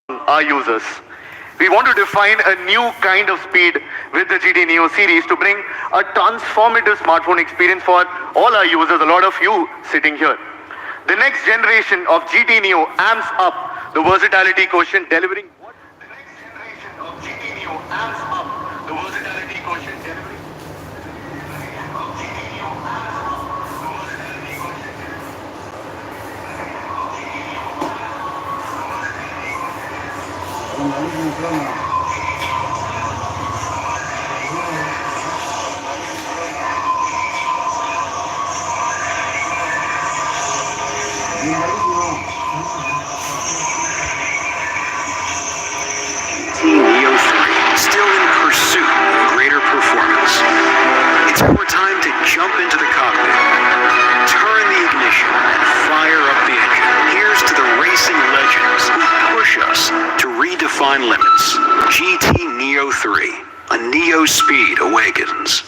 our users. We want to define a new kind of speed with the GT Neo series to bring a transformative smartphone experience for all our users, a lot of you sitting here. The next generation of GT Neo amps up the versatility quotient, delivering what? The next generation of GT Neo amps up the versatility quotient, delivering Neo 3, still in pursuit of greater performance. It's your time to jump into the cockpit, turn the ignition, and fire up the engine. Here's to the racing legends who push us to redefine limits. GT Neo 3, a Neo speed awakens.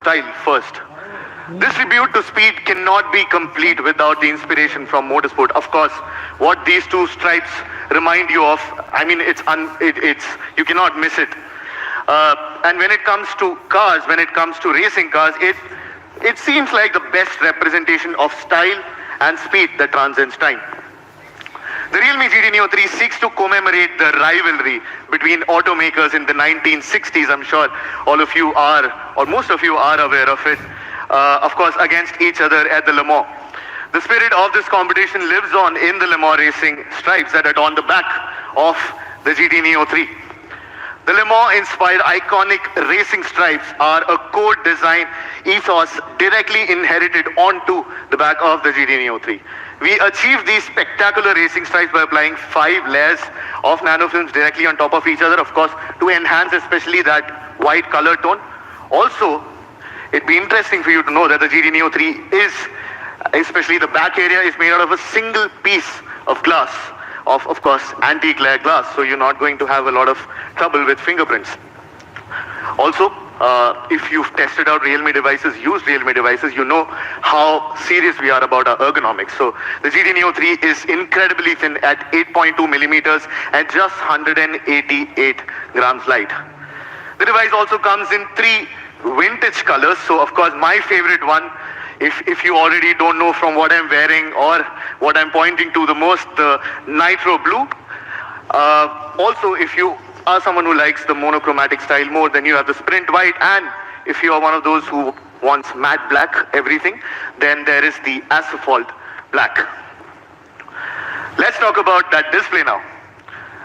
style first. This tribute to speed cannot be complete without the inspiration from motorsport. Of course, what these two stripes remind you of, I mean, it's you cannot miss it. And when it comes to cars, when it comes to racing cars, it seems like the best representation of style and speed that transcends time. The Realme GT Neo 3 seeks to commemorate the rivalry between automakers in the 1960s. I'm sure all of you are, or most of you are aware of it. Of course, against each other at the Le Mans. The spirit of this competition lives on in the Le Mans racing stripes that adorn the back of the GT Neo 3. The Le Mans-inspired iconic racing stripes are a core design ethos directly inherited onto the back of the GT Neo 3. We achieved these spectacular racing stripes by applying 5 layers of nanofilms directly on top of each other, of course, to enhance especially that white color tone. Also, it'd be interesting for you to know that the GT Neo 3 is, especially the back area, is made out of a single piece of glass, of course, anti-glare glass, so you're not going to have a lot of trouble with fingerprints. Also, if you've tested out Realme devices, used Realme devices, you know how serious we are about our ergonomics. So the GT Neo 3 is incredibly thin at 8.2 millimeters and just 188 grams light. The device also comes in 3 vintage colors. So of course my favorite one, if you already don't know from what I'm wearing or what I'm pointing to the most, the nitro blue. Also, if you are someone who likes the monochromatic style more, then you have the sprint white, and if you are one of those who wants matte black everything, then there is the asphalt black. Let's talk about that display now.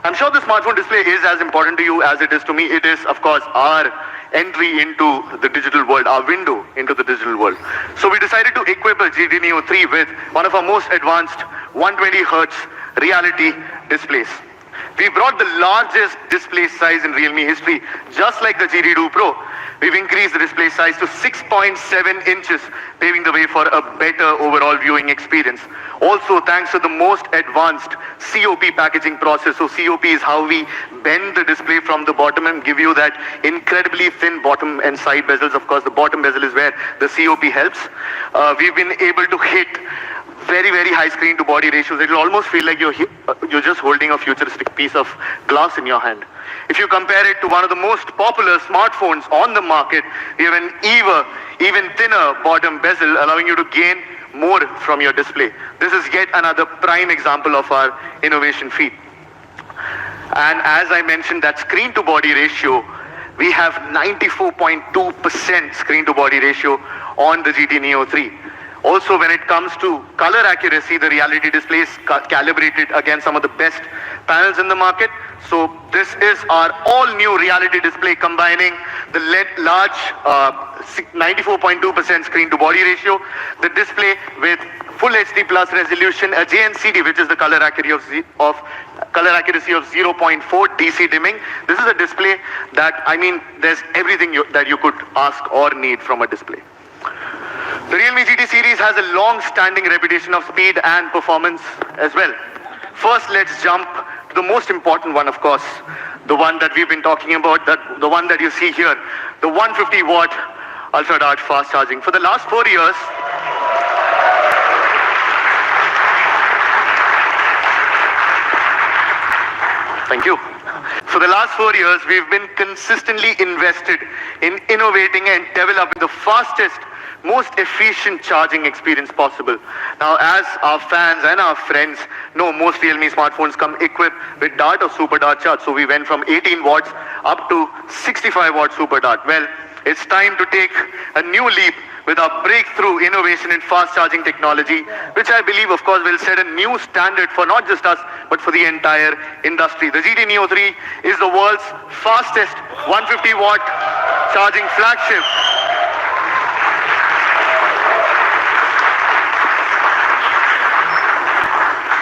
I'm sure the smartphone display is as important to you as it is to me. It is, of course, our entry into the digital world, our window into the digital world. So we decided to equip a GT Neo 3 with one of our most advanced 120 Hz reality displays. We brought the largest display size in Realme history, just like the GT2 Pro. We've increased the display size to 6.7 inches, paving the way for a better overall viewing experience. Also, thanks to the most advanced COP packaging process. So COP is how we bend the display from the bottom and give you that incredibly thin bottom and side bezels. Of course, the bottom bezel is where the COP helps. We've been able to hit very, very high screen to body ratios. It'll almost feel like you're just holding a futuristic piece of glass in your hand. If you compare it to one of the most popular smartphones on the market, we have an even thinner bottom bezel, allowing you to gain more from your display. This is yet another prime example of our innovation feat. And as I mentioned, that screen to body ratio, we have 94.2% screen to body ratio on the GT Neo 3. Also, when it comes to color accuracy, the reality display is calibrated against some of the best panels in the market. So this is our all-new reality display combining the large 94.2% screen-to-body ratio, the display with Full HD plus resolution, a JNCD, which is the color accuracy of 0.4 DC dimming. This is a display that, I mean, there's everything that you could ask or need from a display. The Realme GT series has a long-standing reputation of speed and performance as well. First, let's jump to the most important one, of course, the one that we've been talking about, the one that you see here, the 150 watt ultra dart fast charging. For the last 4 years, thank you. For the last 4 years, we've been consistently invested in innovating and developing the fastest, most efficient charging experience possible. Now, as our fans and our friends know, most Realme smartphones come equipped with Dart or Super Dart charge. So we went from 18 watts up to 65 watt Super Dart. Well, it's time to take a new leap with our breakthrough innovation in fast charging technology, which I believe, of course, will set a new standard for not just us, but for the entire industry. The GT Neo 3 is the world's fastest 150 watt charging flagship.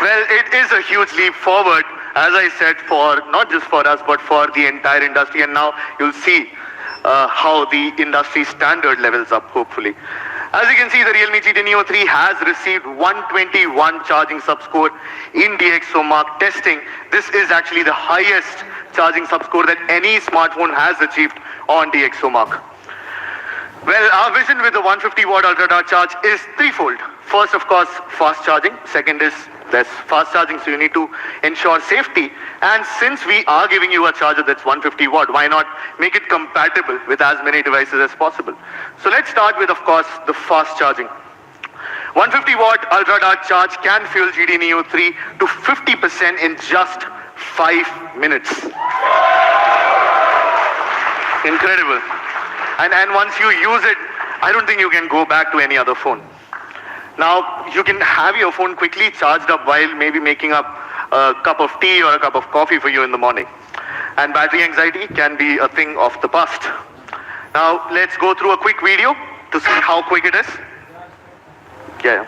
Well, it is a huge leap forward, as I said, for not just for us, but for the entire industry. And now you'll see how the industry standard levels up, hopefully. As you can see, the Realme GT Neo 3 has received 121 charging subscore in DxOMark testing. This is actually the highest charging subscore that any smartphone has achieved on DxOMark. Well, our vision with the 150 watt ultra dart charge is threefold. First, of course, fast charging. Second is there's fast charging, so you need to ensure safety. And since we are giving you a charger that's 150 watt, why not make it compatible with as many devices as possible? So let's start with, of course, the fast charging. 150 watt ultra dart charge can fuel GT Neo 3 to 50% in just 5 minutes. Incredible. And once you use it, I don't think you can go back to any other phone. Now, you can have your phone quickly charged up while maybe making up a cup of tea or a cup of coffee for you in the morning. And battery anxiety can be a thing of the past. Now, let's go through a quick video to see how quick it is. Yeah.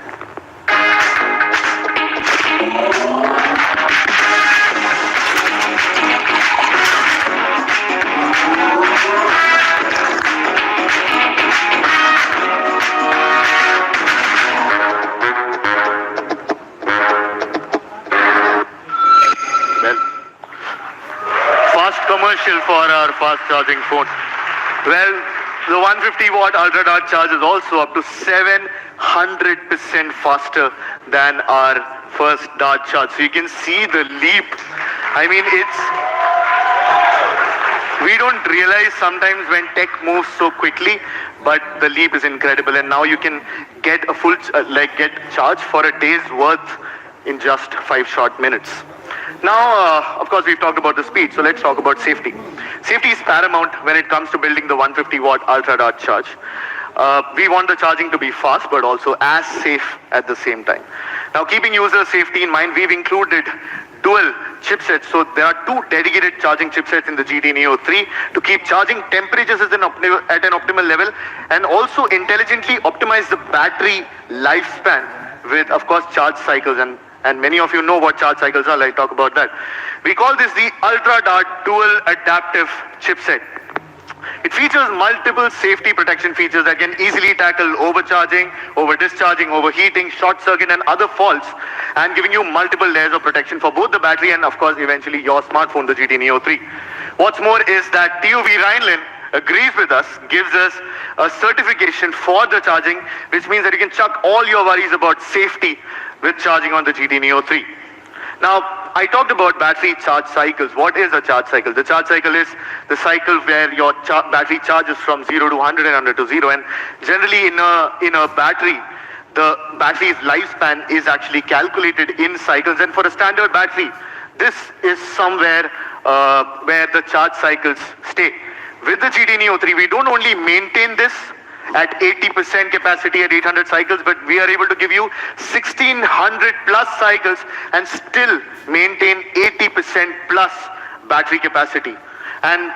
Commercial for our fast charging phone. Well, the 150 watt ultra dart charge is also up to 700% faster than our first dart charge. So you can see the leap. I mean, we don't realize sometimes when tech moves so quickly, but the leap is incredible. And now you can get a full, get charge for a day's worth in just 5 short minutes. Now, of course, we've talked about the speed, so let's talk about safety. Safety is paramount when it comes to building the 150 watt ultra dart charge. We want the charging to be fast, but also as safe at the same time. Now, keeping user safety in mind, we've included dual chipsets. So there are 2 dedicated charging chipsets in the GT Neo 3 to keep charging temperatures at an optimal level and also intelligently optimize the battery lifespan with, of course, charge cycles. And many of you know what charge cycles are, I'll talk about that. We call this the Ultra Dart Dual Adaptive Chipset. It features multiple safety protection features that can easily tackle overcharging, over-discharging, overheating, short circuit and other faults, and giving you multiple layers of protection for both the battery and, of course, eventually your smartphone, the GT Neo 3. What's more is that TUV Rhineland agrees with us, gives us a certification for the charging, which means that you can chuck all your worries about safety with charging on the GT Neo 3. Now, I talked about battery charge cycles. What is a charge cycle? The charge cycle is the cycle where your battery charges from 0 to 100 and 100 to 0. And generally in a battery, the battery's lifespan is actually calculated in cycles. And for a standard battery, this is somewhere where the charge cycles stay. With the GT Neo 3, we don't only maintain this at 80% capacity at 800 cycles, but we are able to give you 1600 plus cycles and still maintain 80% plus battery capacity. And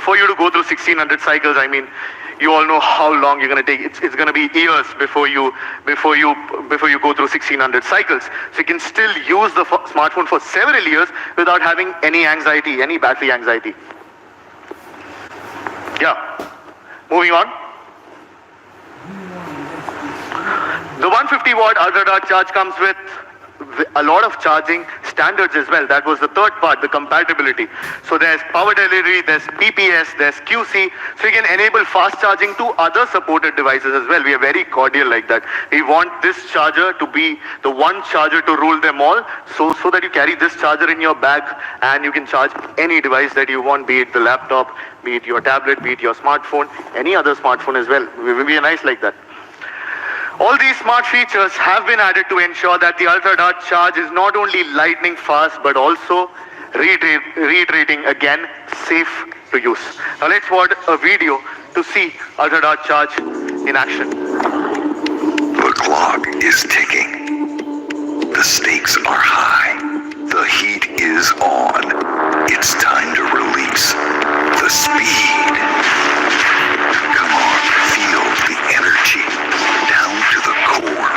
for you to go through 1600 cycles, I mean, you all know how long you're going to take. It's going to be years before you go through 1600 cycles. So you can still use the smartphone for several years without having any anxiety, any battery anxiety. Yeah. Moving on. The 150 watt ultra dart charge comes with a lot of charging standards as well. That was the third part, the compatibility. So there's power delivery, there's PPS, there's QC. So you can enable fast charging to other supported devices as well. We are very cordial like that. We want this charger to be the one charger to rule them all, so that you carry this charger in your bag and you can charge any device that you want, be it the laptop, be it your tablet, be it your smartphone, any other smartphone as well. We are nice like that. All these smart features have been added to ensure that the Ultra Dart charge is not only lightning fast but also reiterating again, safe to use. Now let's watch a video to see Ultra Dart charge in action. The clock is ticking. The stakes are high. The heat is on. It's time to release the speed. Come on, feel the energy down to the core.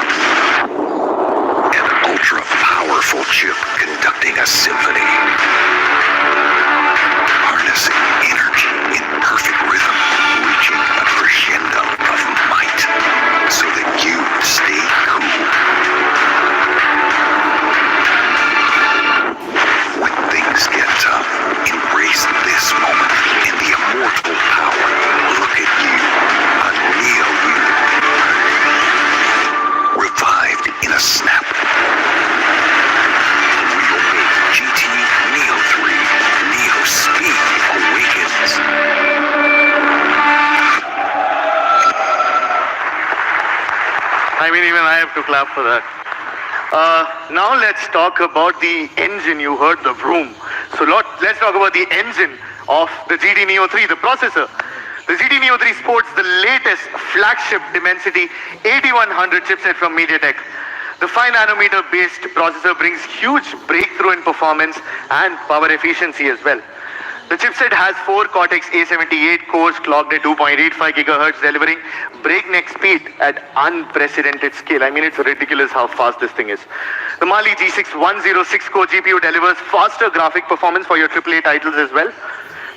An ultra-powerful chip conducting a symphony. Harnessing energy in perfect rhythm, reaching a crescendo of might so that you stay cool. When things get tough, embrace this moment in the immortal power. Look at you, unreal you. Revived in a snap. Realme GT Neo 3 Neo Speed awakens. I mean, even I have to clap for that. Now let's talk about the engine. You heard the vroom. So let's talk about the engine of the GT Neo 3, the processor. The GT Neo 3 sports the latest flagship Dimensity 8100 chipset from MediaTek. The 5nm based processor brings huge breakthrough in performance and power efficiency as well. The chipset has 4 Cortex A78 cores clocked at 2.85 GHz, delivering breakneck speed at unprecedented scale. I mean, it's ridiculous how fast this thing is. The Mali G6 106 core GPU delivers faster graphic performance for your AAA titles as well.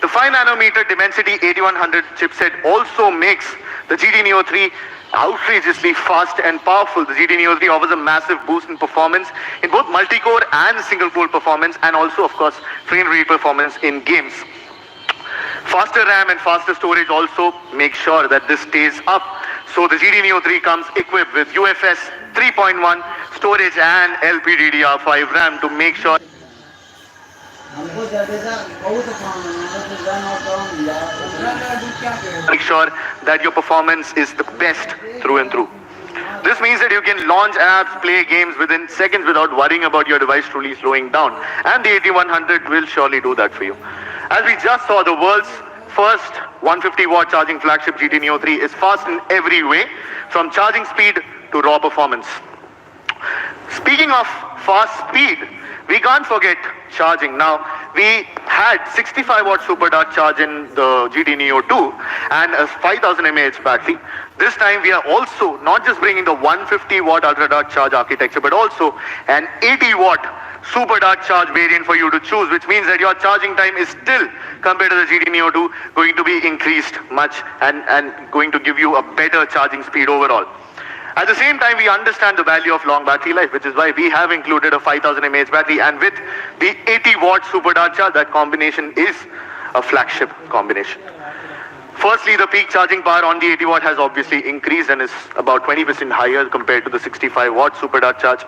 The 5nm Dimensity 8100 chipset also makes the GT Neo 3 outrageously fast and powerful. The GT Neo 3 offers a massive boost in performance in both multi-core and single-core performance, and also, of course, frame rate performance in games. Faster RAM and faster storage also make sure that this stays up. So the GT Neo 3 comes equipped with UFS 3.1 storage and LPDDR5 RAM to make sure that your performance is the best through and through. This means that you can launch apps, play games within seconds without worrying about your device truly slowing down. And the 8100 will surely do that for you. As we just saw, the world's first 150 watt charging flagship GT Neo 3 is fast in every way, from charging speed to raw performance. Speaking of fast speed, we can't forget charging. Now, we had 65 watt super dart charge in the GT Neo 2 and a 5000 mAh battery. This time we are also not just bringing the 150 watt ultra dart charge architecture, but also an 80 watt super dart charge variant for you to choose, which means that your charging time is still, compared to the GT Neo 2, going to be increased much and going to give you a better charging speed overall. At the same time, we understand the value of long battery life, which is why we have included a 5000 mAh battery, and with the 80 watt super dart charge, that combination is a flagship combination. Firstly, the peak charging power on the 80 watt has obviously increased and is about 20% higher compared to the 65 watt super dart charge.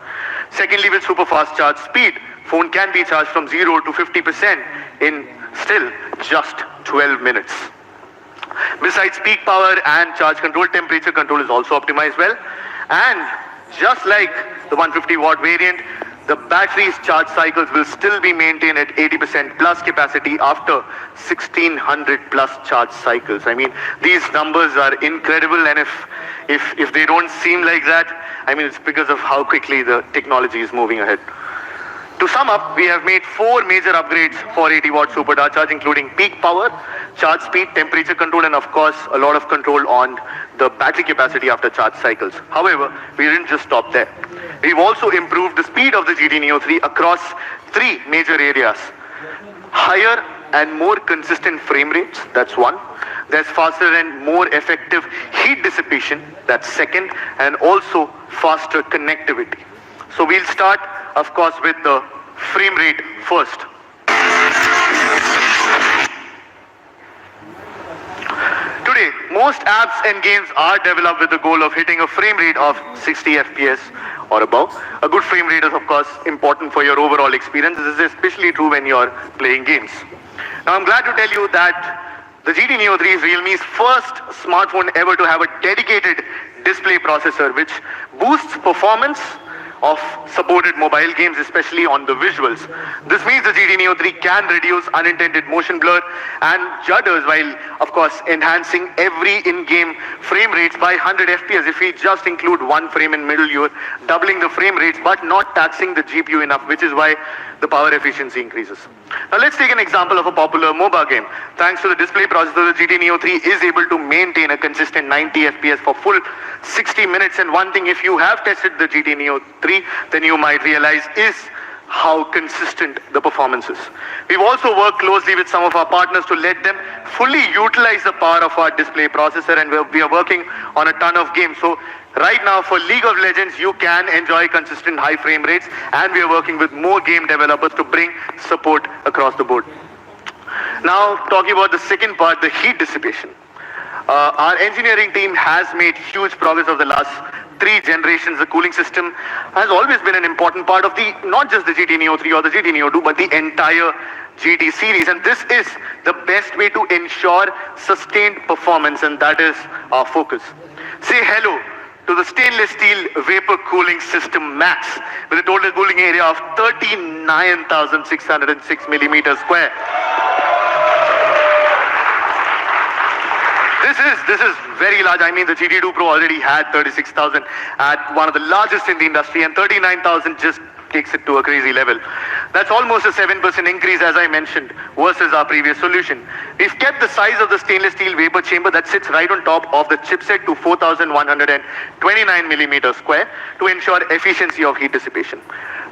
Secondly, with super fast charge speed, phone can be charged from 0 to 50% in still just 12 minutes. Besides peak power and charge control, temperature control is also optimized well. And just like the 150 watt variant, the battery's charge cycles will still be maintained at 80% plus capacity after 1600 plus charge cycles. I mean, these numbers are incredible, and if they don't seem like that, I mean, it's because of how quickly the technology is moving ahead. To sum up, we have made 4 major upgrades for 80 watt supercharge charge, including peak power, charge speed, temperature control, and of course, a lot of control on the battery capacity after charge cycles. However, we didn't just stop there. We've also improved the speed of the GT Neo 3 across 3 major areas. Higher and more consistent frame rates, that's one. There's faster and more effective heat dissipation, that's second, and also faster connectivity. So we'll start, of course, with the frame rate first. Today, most apps and games are developed with the goal of hitting a frame rate of 60 FPS or above. A good frame rate is, of course, important for your overall experience. This is especially true when you're playing games. Now, I'm glad to tell you that the GT Neo 3 is Realme's first smartphone ever to have a dedicated display processor, which boosts performance of supported mobile games, especially on the visuals. This means the GT Neo 3 can reduce unintended motion blur and judders while, of course, enhancing every in-game frame rates by 100 FPS. If we just include one frame in middle, you're doubling the frame rates but not taxing the GPU enough, which is why the power efficiency increases. Now let's take an example of a popular MOBA game. Thanks to the display processor, the GT Neo 3 is able to maintain a consistent 90 FPS for full 60 minutes. And one thing, if you have tested the GT Neo 3, then you might realize is how consistent the performance is. We've also worked closely with some of our partners to let them fully utilize the power of our display processor, and we are working on a ton of games. So right now for League of Legends, you can enjoy consistent high frame rates, and we are working with more game developers to bring support across the board. Now, talking about the second part, the heat dissipation. Our engineering team has made huge progress over the last 3 generations. The cooling system has always been an important part of not just the GT Neo 3 or the GT Neo 2, but the entire GT series. And this is the best way to ensure sustained performance, and that is our focus. Say hello to the stainless steel vapor cooling system Max with a total cooling area of 39,606 millimeters square. This is very large. I mean, the GT2 Pro already had 36,000 at one of the largest in the industry, and 39,000 just takes it to a crazy level. That's almost a 7% increase, as I mentioned, versus our previous solution. We've kept the size of the stainless steel vapor chamber that sits right on top of the chipset to 4,129 millimeters square to ensure efficiency of heat dissipation.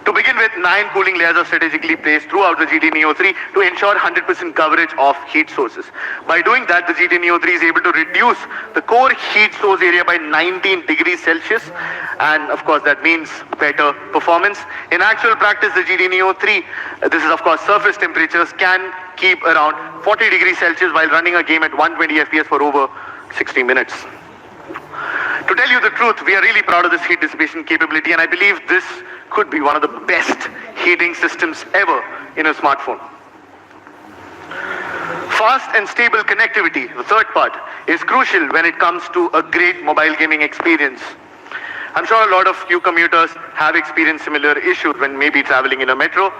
To begin with, 9 cooling layers are strategically placed throughout the GT Neo 3 to ensure 100% coverage of heat sources. By doing that, the GT Neo 3 is able to reduce the core heat source area by 19 degrees Celsius, and of course that means better performance. In actual practice, the GT Neo 3, this is of course surface temperatures, can keep around 40 degrees Celsius while running a game at 120 FPS for over 60 minutes. To tell you the truth, we are really proud of this heat dissipation capability, and I believe this could be one of the best heating systems ever in a smartphone. Fast and stable connectivity, the third part, is crucial when it comes to a great mobile gaming experience. I'm sure a lot of you commuters have experienced similar issues when maybe traveling in a metro.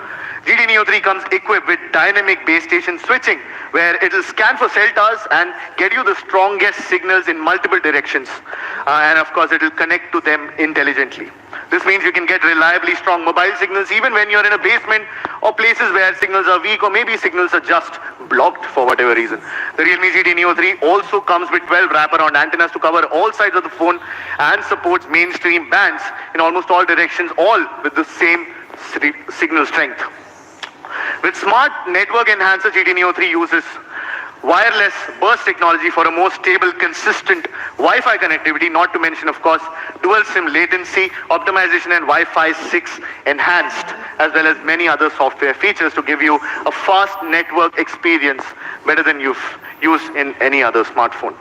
GT Neo 3 comes equipped with dynamic base station switching, where it will scan for cell towers and get you the strongest signals in multiple directions. And of course, it will connect to them intelligently. This means you can get reliably strong mobile signals even when you're in a basement or places where signals are weak, or maybe signals are just blocked for whatever reason. The Realme GT Neo 3 also comes with 12 wraparound antennas to cover all sides of the phone and supports mainstream bands in almost all directions, all with the same signal strength. With smart network enhancer, GT Neo 3 uses wireless burst technology for a more stable, consistent Wi-Fi connectivity, not to mention, of course, dual SIM latency, optimization, and Wi-Fi 6 enhanced, as well as many other software features to give you a fast network experience better than you've used in any other smartphone.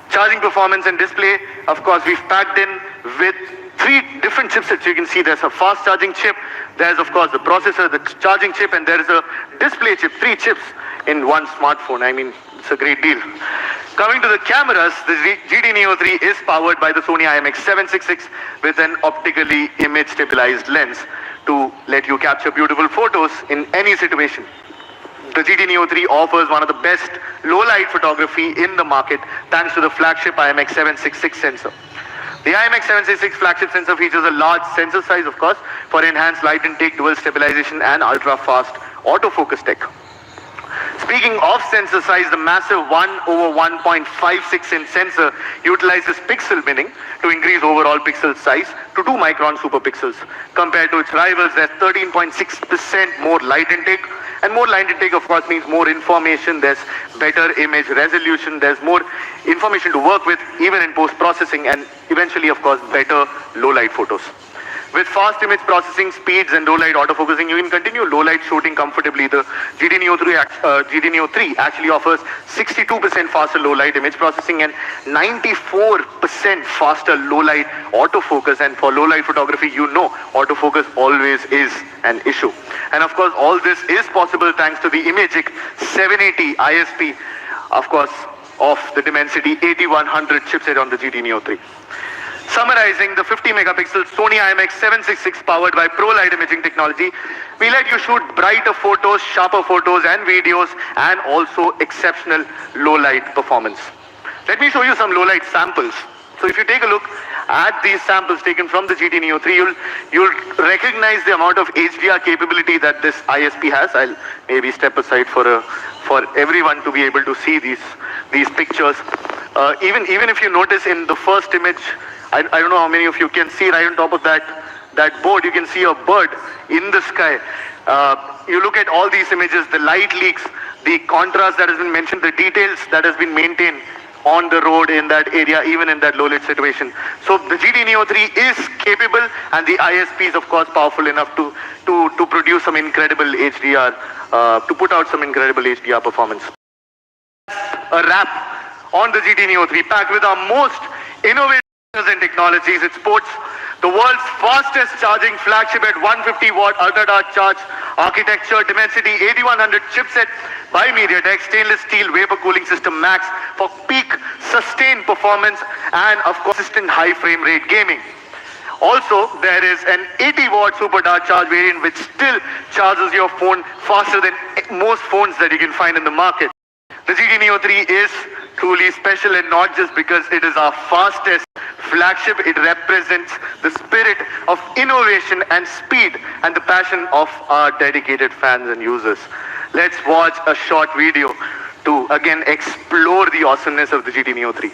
Charging performance and display, of course, we've packed in with 3 different chipsets. You can see there's a fast charging chip, there's of course the processor, the charging chip, and there is a display chip, 3 chips in one smartphone. I mean, it's a great deal. Coming to the cameras, the GT Neo 3 is powered by the Sony IMX766 with an optically image stabilized lens. to let you capture beautiful photos in any situation. The GT Neo 3 offers one of the best low-light photography in the market thanks to the flagship IMX766 sensor. The IMX766 flagship sensor features a large sensor size, of course, for enhanced light intake, dual stabilization and ultra-fast autofocus tech. Speaking of sensor size, the massive 1/1.56-inch sensor utilizes pixel binning to increase overall pixel size to 2 micron superpixels. Compared to its rivals, there's 13.6% more light intake. And more light intake, of course, means more information. There's better image resolution. There's more information to work with, even in post-processing, and eventually, of course, better low-light photos. With fast image processing speeds and low-light autofocusing, you can continue low-light shooting comfortably. The GT Neo 3 actually offers 62% faster low-light image processing and 94% faster low-light autofocus. And for low-light photography, you know autofocus always is an issue. And of course, all this is possible thanks to the Imagic 780 ISP, of course, of the Dimensity 8100 chipset on the GT Neo 3. Summarizing, the 50 megapixel Sony IMX766 powered by Pro Light imaging technology, we let you shoot brighter photos, sharper photos and videos, and also exceptional low light performance. Let me show you some low light samples. So if you take a look at these samples taken from the GT Neo 3, you'll recognize the amount of HDR capability that this ISP has. I'll maybe step aside for everyone to be able to see these pictures. Even if you notice in the first image, I don't know how many of you can see right on top of that board, you can see a bird in the sky. You look at all these images, the light leaks, the contrast that has been mentioned, the details that has been maintained on the road in that area, even in that low light situation. So the GT Neo 3 is capable, and the ISP is of course powerful enough to produce some incredible HDR, to put out some incredible HDR performance. A wrap on the GT Neo 3, packed with our most innovative and technologies. It sports the world's fastest charging flagship at 150 watt ultra dark charge architecture, Dimensity 8100 chipset by MediaTek, stainless steel vapor cooling system max for peak sustained performance and of course consistent high frame rate gaming. Also, there is an 80 watt super dark charge variant which still charges your phone faster than most phones that you can find in the market. The GT Neo 3 is truly special, and not just because it is our fastest flagship, it represents the spirit of innovation and speed and the passion of our dedicated fans and users. Let's watch a short video to again explore the awesomeness of the GT Neo 3.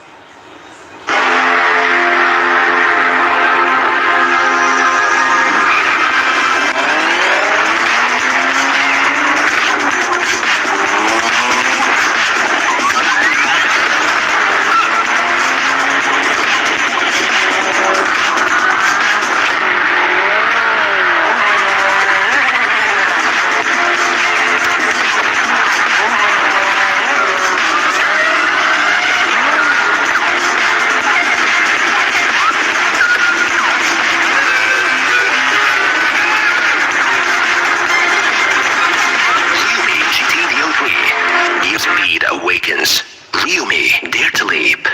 Realme, dare to leap.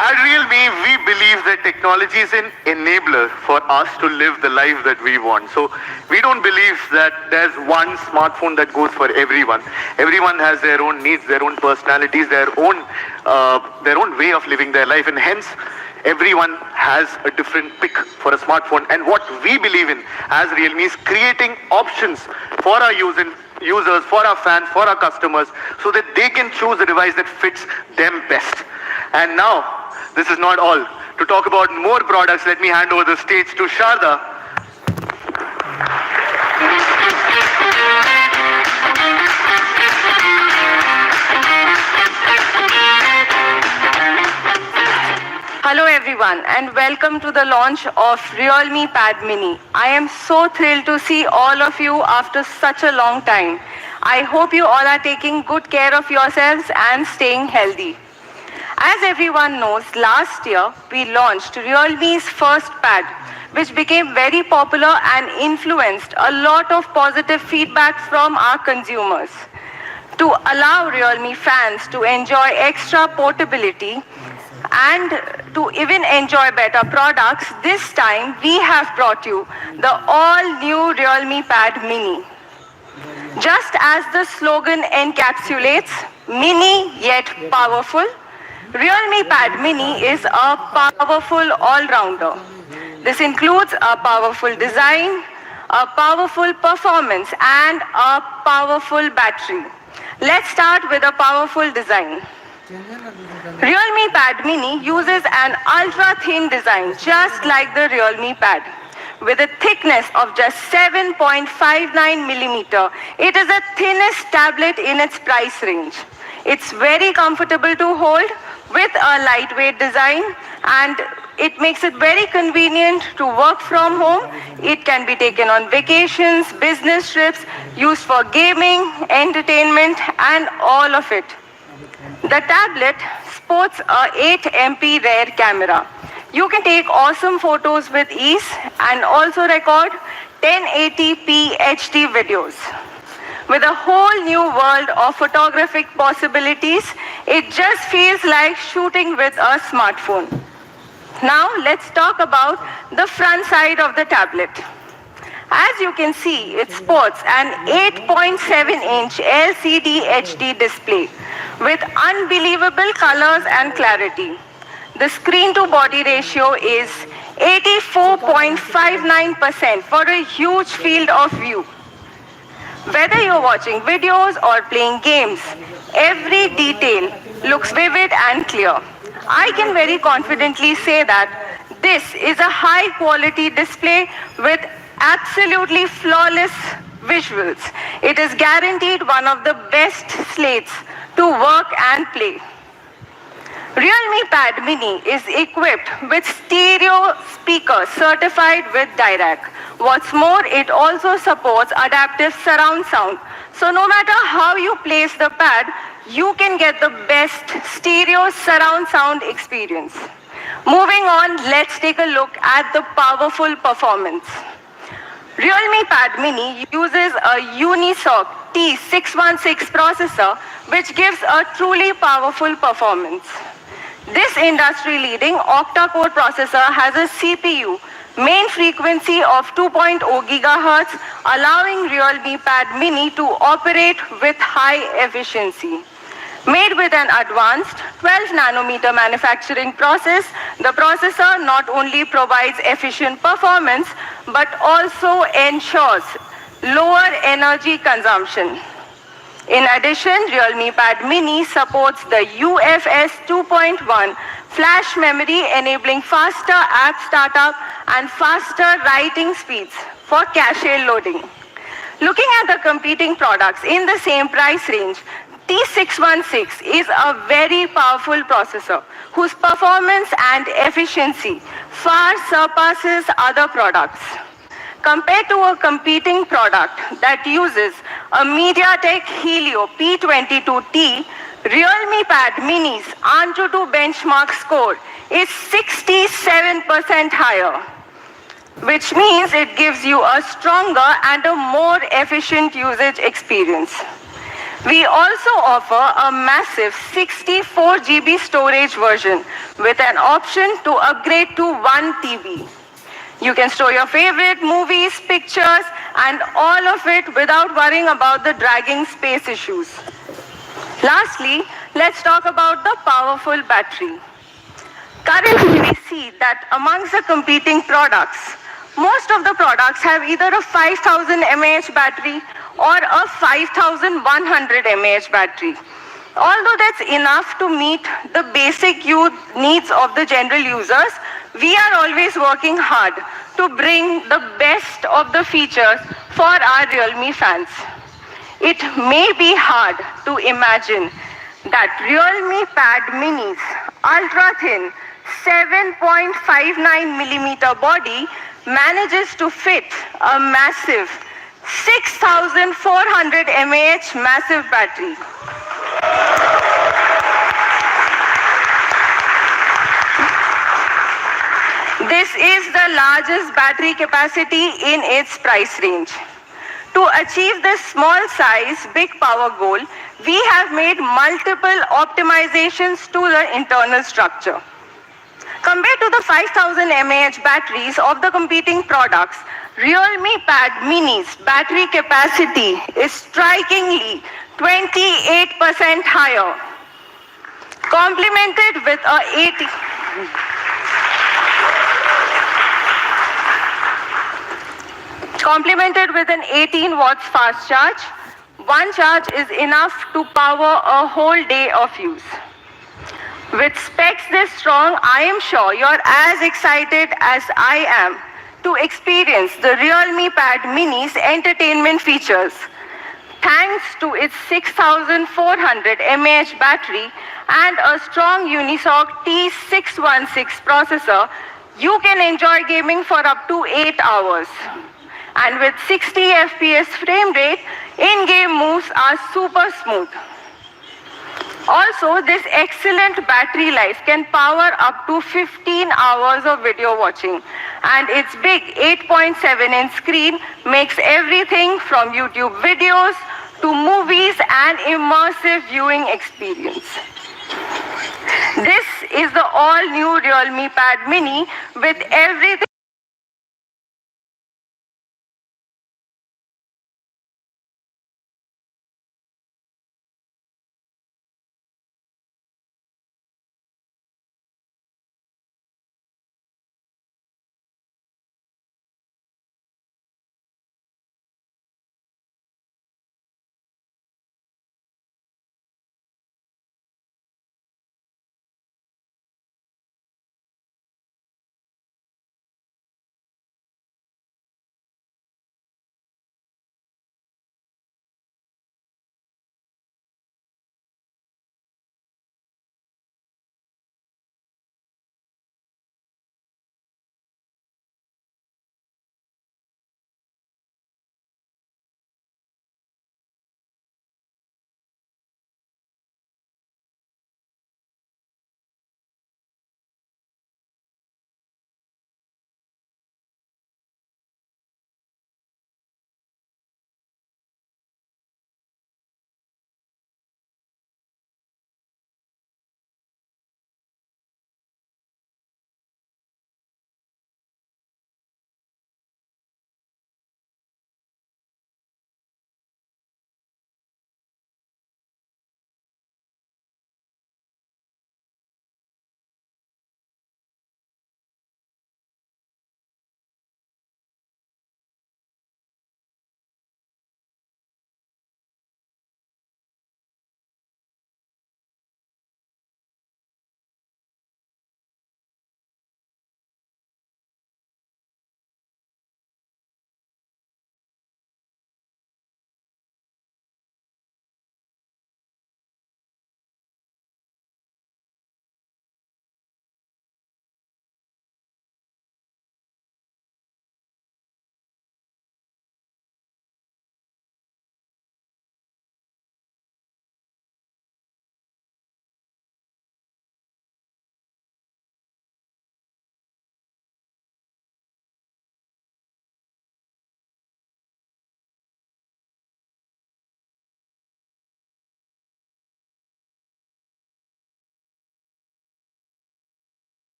At Realme, we believe that technology is an enabler for us to live the life that we want. So we don't believe that there's one smartphone that goes for everyone. Everyone has their own needs, their own personalities, their own way of living their life, and hence everyone has a different pick for a smartphone. And what we believe in as Realme is creating options for our users, for our fans, for our customers, so that they can choose a device that fits them best. And now, this is not all. To talk about more products, let me hand over the stage to Sharda. Hello everyone, and welcome to the launch of Realme Pad Mini. I am so thrilled to see all of you after such a long time. I hope you all are taking good care of yourselves and staying healthy. As everyone knows, last year we launched Realme's first pad, which became very popular and influenced a lot of positive feedback from our consumers. To allow Realme fans to enjoy extra portability, And to even enjoy better products, this time we have brought you the all-new Realme Pad Mini. Just as the slogan encapsulates, mini yet powerful, Realme Pad Mini is a powerful all-rounder. This includes a powerful design, a powerful performance, and a powerful battery. Let's start with a powerful design. Realme Pad Mini uses an ultra-thin design just like the Realme Pad. With a thickness of just 7.59 millimeter, it is the thinnest tablet in its price range. It's very comfortable to hold with a lightweight design, and it makes it very convenient to work from home. It can be taken on vacations, business trips, used for gaming, entertainment, and all of it. The tablet sports a 8MP rear camera. You can take awesome photos with ease and also record 1080p HD videos. With a whole new world of photographic possibilities, it just feels like shooting with a smartphone. Now let's talk about the front side of the tablet. As you can see, it sports an 8.7-inch LCD HD display with unbelievable colors and clarity. The screen-to-body ratio is 84.59% for a huge field of view. Whether you're watching videos or playing games, every detail looks vivid and clear. I can very confidently say that this is a high-quality display with absolutely flawless visuals. It is guaranteed one of the best slates to work and play. Realme Pad Mini is equipped with stereo speakers certified with Dirac. What's more, it also supports adaptive surround sound. So no matter how you place the pad, you can get the best stereo surround sound experience. Moving on, let's take a look at the powerful performance. Realme Pad Mini uses a Unisoc T616 processor, which gives a truly powerful performance. This industry-leading octa-core processor has a CPU main frequency of 2.0 GHz, allowing Realme Pad Mini to operate with high efficiency. Made with an advanced 12-nanometer manufacturing process, the processor not only provides efficient performance, but also ensures lower energy consumption. In addition, Realme Pad Mini supports the UFS 2.1 flash memory, enabling faster app startup and faster writing speeds for cache loading. Looking at the competing products in the same price range, T616 is a very powerful processor whose performance and efficiency far surpasses other products. Compared to a competing product that uses a MediaTek Helio P22T, Realme Pad Mini's Antutu benchmark score is 67% higher, which means it gives you a stronger and a more efficient usage experience. We also offer a massive 64 GB storage version with an option to upgrade to 1 TB. You can store your favorite movies, pictures, and all of it without worrying about the dragging space issues. Lastly, let's talk about the powerful battery. Currently, we see that amongst the competing products, most of the products have either a 5000 mAh battery or a 5100 mAh battery. Although that's enough to meet the basic needs of the general users, we are always working hard to bring the best of the features for our Realme fans. It may be hard to imagine that Realme Pad Mini's ultra-thin 7.59mm body manages to fit a massive 6400 mAh massive battery. This is the largest battery capacity in its price range. To To achieve this small size, big power goal, we have made multiple optimizations to the internal structure. Compared to the 5000 mAh batteries of the competing products, Realme Pad Mini's battery capacity is strikingly 28% higher, complemented with an 18 watts fast charge. One charge is enough to power a whole day of use. With specs this strong, I am sure you're as excited as I am to experience the Realme Pad Mini's entertainment features. Thanks to its 6400 mAh battery and a strong Unisoc T616 processor, you can enjoy gaming for up to 8 hours. And with 60 FPS frame rate, in-game moves are super smooth. Also, this excellent battery life can power up to 15 hours of video watching, and its big 8.7-inch screen makes everything from YouTube videos to movies an immersive viewing experience. This is the all-new Realme Pad Mini with everything